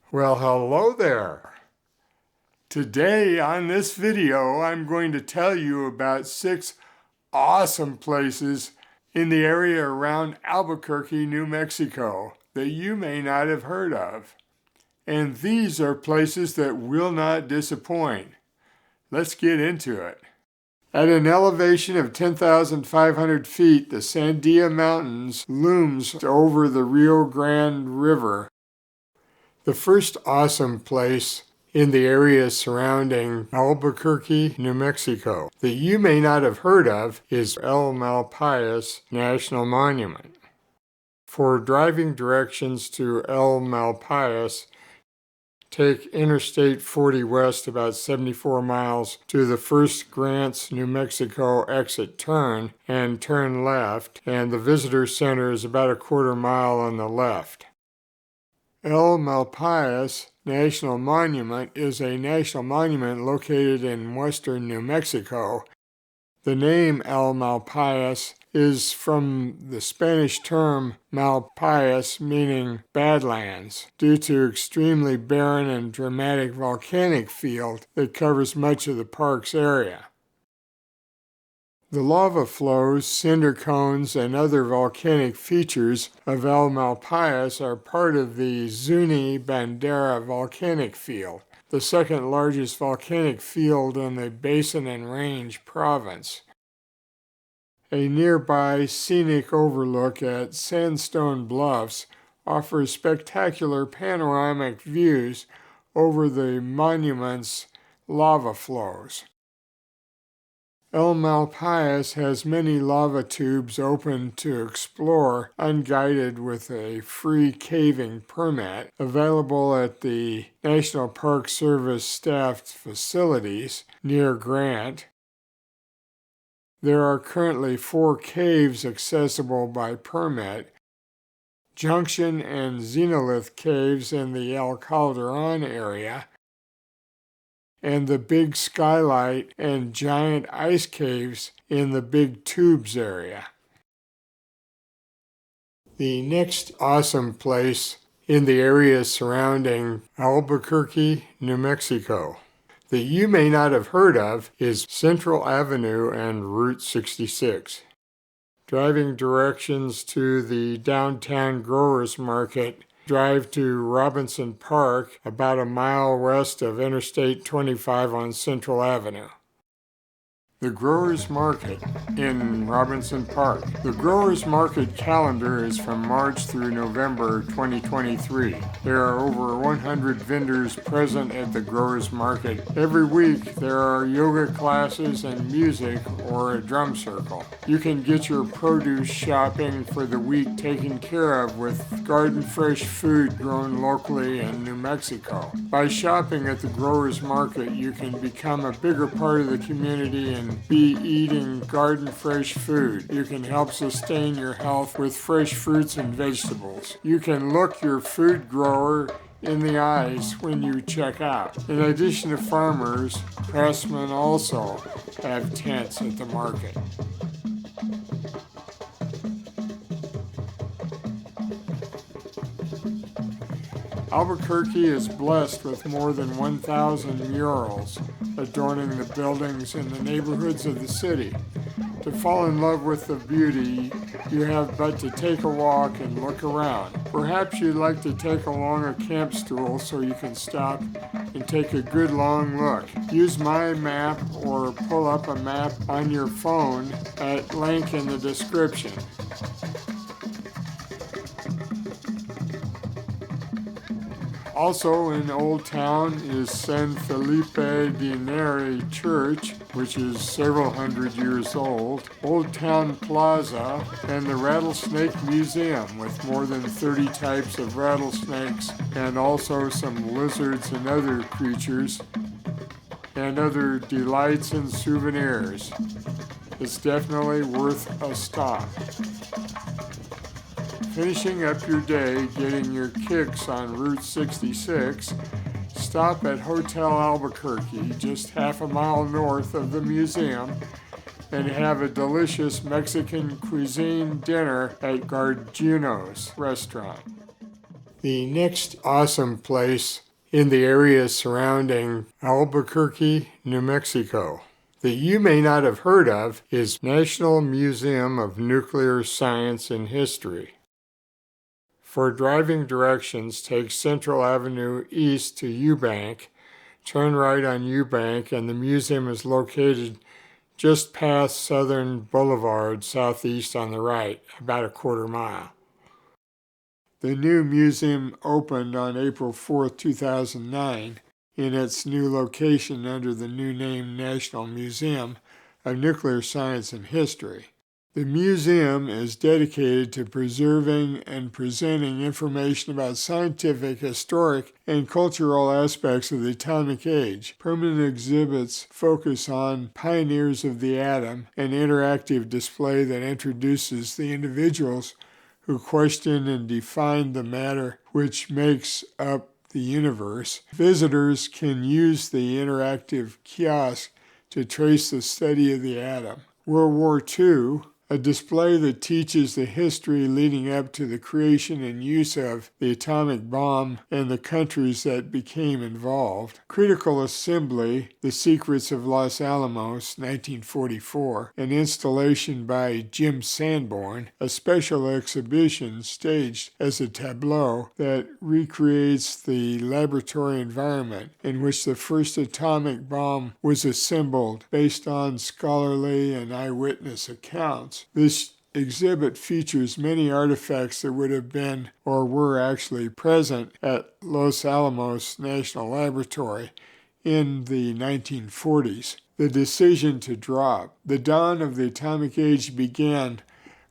Well, hello there. Today on this video, I'm going to tell you about 6 awesome places in the area around Albuquerque, New Mexico that you may not have heard of. And these are places that will not disappoint. Let's get into it. At an elevation of 10,500 feet, the Sandia Mountains looms over the Rio Grande River. The first awesome place in the area surrounding Albuquerque, New Mexico, that you may not have heard of is El Malpais National Monument. For driving directions to El Malpais, take Interstate 40 west about 74 miles to the first Grants, New Mexico exit turn and turn left, and the visitor center is about a quarter mile on the left. El Malpais National Monument is a national monument located in western New Mexico. The name El Malpais is from the Spanish term Malpais, meaning badlands, due to extremely barren and dramatic volcanic field that covers much of the park's area. The lava flows, cinder cones, and other volcanic features of El Malpais are part of the Zuni Bandera volcanic field, the second largest volcanic field in the Basin and Range province. A nearby scenic overlook at Sandstone Bluffs offers spectacular panoramic views over the monument's lava flows. El Malpais has many lava tubes open to explore unguided with a free caving permit available at the National Park Service staffed facilities near Grant. There are currently 4 caves accessible by permit: Junction and Xenolith caves in the El Calderon area, and the Big Skylight and Giant Ice Caves in the Big Tubes area. The next awesome place in the area surrounding Albuquerque, New Mexico, that you may not have heard of is Central Avenue and Route 66. Driving directions to the downtown Growers Market, drive to Robinson Park, about a mile west of Interstate 25 on Central Avenue. The Growers Market in Robinson Park. The Growers Market calendar is from March through November 2023. There are over 100 vendors present at the Growers Market. Every week there are yoga classes and music or a drum circle. You can get your produce shopping for the week taken care of with garden fresh food grown locally in New Mexico. By shopping at the Growers Market, you can become a bigger part of the community and be eating garden fresh food. You can help sustain your health with fresh fruits and vegetables. You can look your food grower in the eyes when you check out. In addition to farmers, craftsmen also have tents at the market. Albuquerque is blessed with more than 1,000 murals adorning the buildings in the neighborhoods of the city. To fall in love with the beauty, you have but to take a walk and look around. Perhaps you'd like to take along a camp stool so you can stop and take a good long look. Use my map or pull up a map on your phone at link in the description. Also in Old Town is San Felipe de Neri Church, which is several hundred years old, Old Town Plaza, and the Rattlesnake Museum with more than 30 types of rattlesnakes and also some lizards and other creatures and other delights and souvenirs. It's definitely worth a stop. Finishing up your day getting your kicks on Route 66, stop at Hotel Albuquerque, just half a mile north of the museum, and have a delicious Mexican cuisine dinner at Garduno's restaurant. The next awesome place in the area surrounding Albuquerque, New Mexico, that you may not have heard of is National Museum of Nuclear Science and History. For driving directions, take Central Avenue east to Eubank, turn right on Eubank, and the museum is located just past Southern Boulevard, southeast on the right, about a quarter mile. The new museum opened on April 4, 2009, in its new location under the new name National Museum of Nuclear Science and History. The museum is dedicated to preserving and presenting information about scientific, historic, and cultural aspects of the atomic age. Permanent exhibits focus on pioneers of the atom, an interactive display that introduces the individuals who question and define the matter which makes up the universe. Visitors can use the interactive kiosk to trace the study of the atom. World War II, a display that teaches the history leading up to the creation and use of the atomic bomb and the countries that became involved. Critical Assembly, The Secrets of Los Alamos, 1944, an installation by Jim Sanborn, a special exhibition staged as a tableau that recreates the laboratory environment in which the first atomic bomb was assembled based on scholarly and eyewitness accounts. This exhibit features many artifacts that would have been or were actually present at Los Alamos National Laboratory in the 1940s. The decision to drop. The dawn of the atomic age began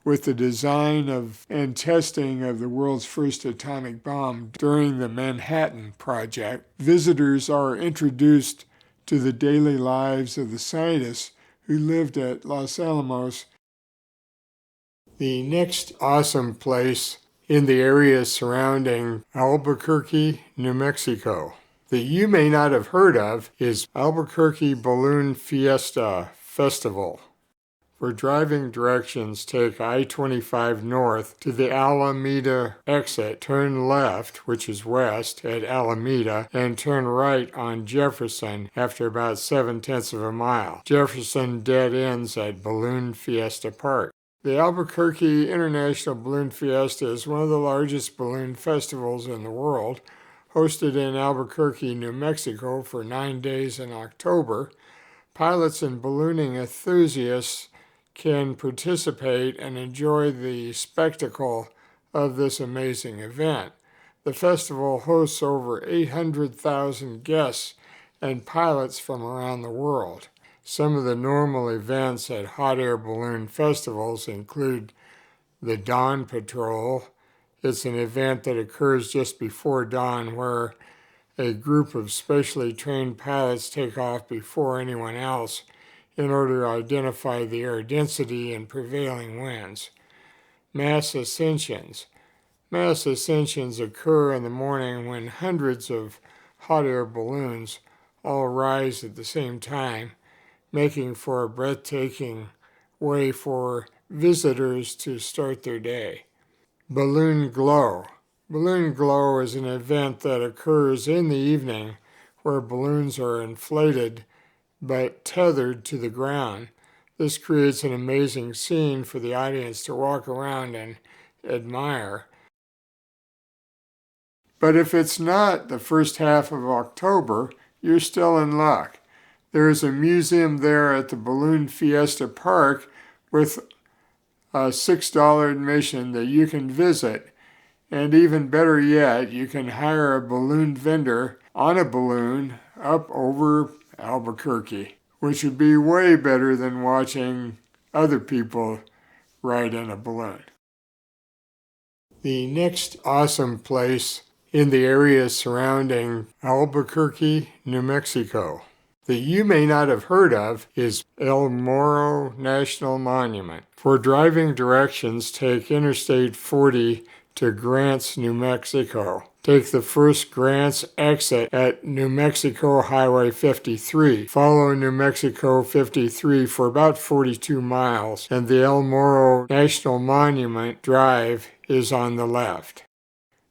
with the design of and testing of the world's first atomic bomb during the Manhattan Project. Visitors are introduced to the daily lives of the scientists who lived at Los Alamos. The next awesome place in the area surrounding Albuquerque, New Mexico, that you may not have heard of is Albuquerque Balloon Fiesta Festival. For driving directions, take I-25 north to the Alameda exit, turn left, which is west, at Alameda, and turn right on Jefferson after about 7/10 of a mile. Jefferson dead ends at Balloon Fiesta Park. The Albuquerque International Balloon Fiesta is one of the largest balloon festivals in the world, hosted in Albuquerque, New Mexico for 9 days in October. Pilots and ballooning enthusiasts can participate and enjoy the spectacle of this amazing event. The festival hosts over 800,000 guests and pilots from around the world. Some of the normal events at hot air balloon festivals include the Dawn Patrol. It's an event that occurs just before dawn where a group of specially trained pilots take off before anyone else in order to identify the air density and prevailing winds. Mass ascensions. Mass ascensions occur in the morning when hundreds of hot air balloons all rise at the same time, making for a breathtaking way for visitors to start their day. Balloon Glow. Balloon Glow is an event that occurs in the evening where balloons are inflated but tethered to the ground. This creates an amazing scene for the audience to walk around and admire. But if it's not the first half of October, you're still in luck. There is a museum there at the Balloon Fiesta Park with a $6 admission that you can visit. And even better yet, you can hire a balloon vendor on a balloon up over Albuquerque, which would be way better than watching other people ride in a balloon. The next awesome place in the area surrounding Albuquerque, New Mexico, that you may not have heard of is El Morro National Monument. For driving directions, take Interstate 40 to Grants, New Mexico. Take the first Grants exit at New Mexico Highway 53. Follow New Mexico 53 for about 42 miles, and the El Morro National Monument Drive is on the left.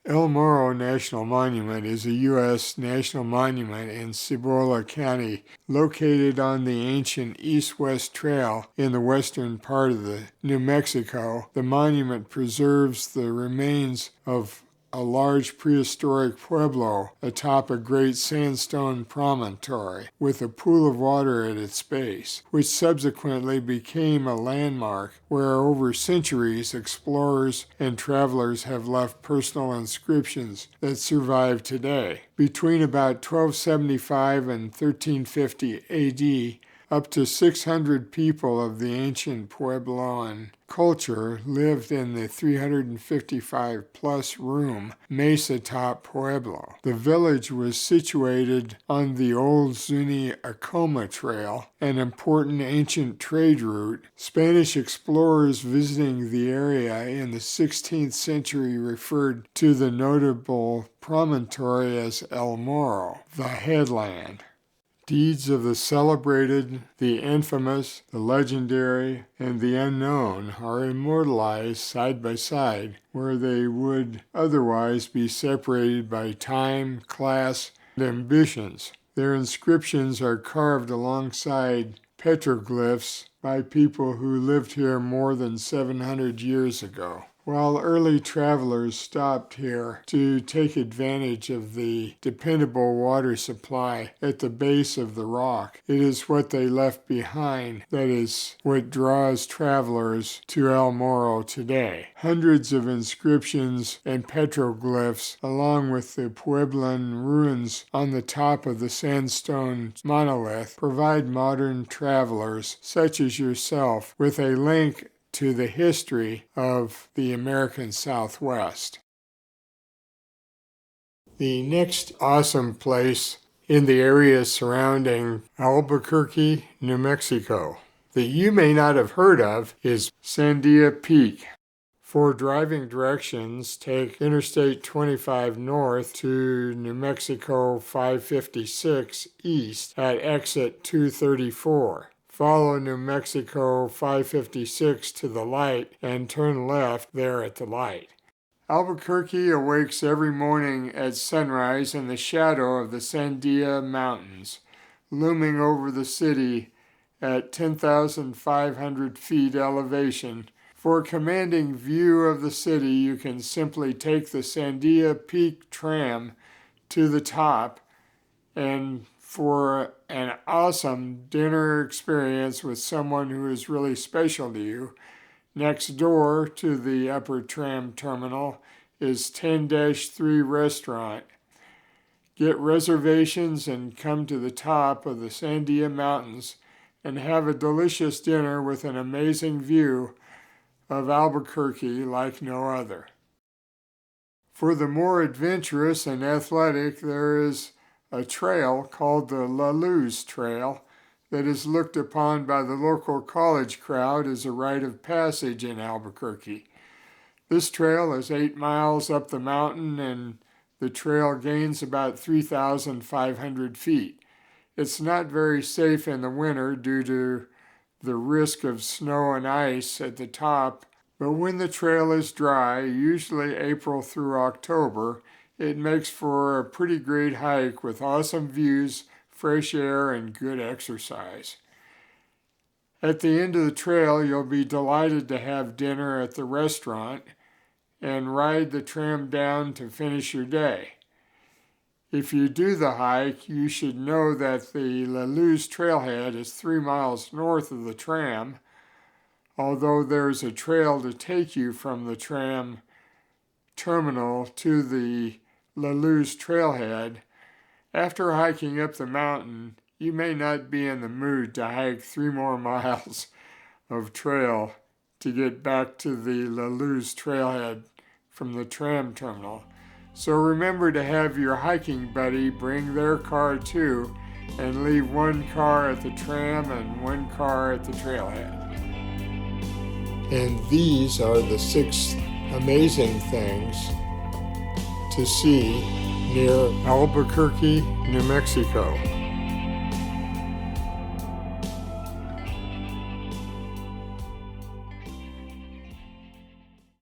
El Moro National Monument is a U.S. national monument in Cibola County, located on the ancient East-West Trail in the western part of New Mexico. The monument preserves the remains of a large prehistoric pueblo atop a great sandstone promontory with a pool of water at its base, which subsequently became a landmark where over centuries explorers and travelers have left personal inscriptions that survive today. Between about 1275 and 1350 AD, up to 600 people of the ancient Puebloan culture lived in the 355-plus room Mesa Top Pueblo. The village was situated on the old Zuni-Acoma Trail, an important ancient trade route. Spanish explorers visiting the area in the 16th century referred to the notable promontory as El Morro, the headland. Deeds of the celebrated, the infamous, the legendary, and the unknown are immortalized side by side where they would otherwise be separated by time, class, and ambitions. Their inscriptions are carved alongside petroglyphs by people who lived here more than 700 years ago. While early travelers stopped here to take advantage of the dependable water supply at the base of the rock, it is what they left behind that is what draws travelers to El Morro today. Hundreds of inscriptions and petroglyphs, along with the Pueblan ruins on the top of the sandstone monolith, provide modern travelers, such as yourself, with a link to the history of the American Southwest. The next awesome place in the area surrounding Albuquerque, New Mexico, that you may not have heard of is Sandia Peak. For driving directions, take Interstate 25 north to New Mexico 556 east at exit 234. Follow New Mexico 556 to the light and turn left there at the light. Albuquerque awakes every morning at sunrise in the shadow of the Sandia Mountains, looming over the city at 10,500 feet elevation. For a commanding view of the city, you can simply take the Sandia Peak tram to the top, and for an awesome dinner experience with someone who is really special to you, next door to the upper tram terminal is 10-3 Restaurant. Get reservations and come to the top of the Sandia Mountains and have a delicious dinner with an amazing view of Albuquerque like no other. For the more adventurous and athletic, there is a trail called the Luz Trail that is looked upon by the local college crowd as a rite of passage in Albuquerque. This trail is 8 miles up the mountain, and the trail gains about 3,500 feet. It's not very safe in the winter due to the risk of snow and ice at the top, but when the trail is dry, usually April through October, it makes for a pretty great hike with awesome views, fresh air, and good exercise. At the end of the trail, you'll be delighted to have dinner at the restaurant and ride the tram down to finish your day. If you do the hike, you should know that the Luz Trailhead is 3 miles north of the tram, although there's a trail to take you from the tram terminal to the Luz Trailhead. After hiking up the mountain, you may not be in the mood to hike 3 more miles of trail to get back to the Luz Trailhead from the tram terminal. So remember to have your hiking buddy bring their car too, and leave 1 car at the tram and 1 car at the trailhead. And these are the 6 amazing things to see near Albuquerque, New Mexico.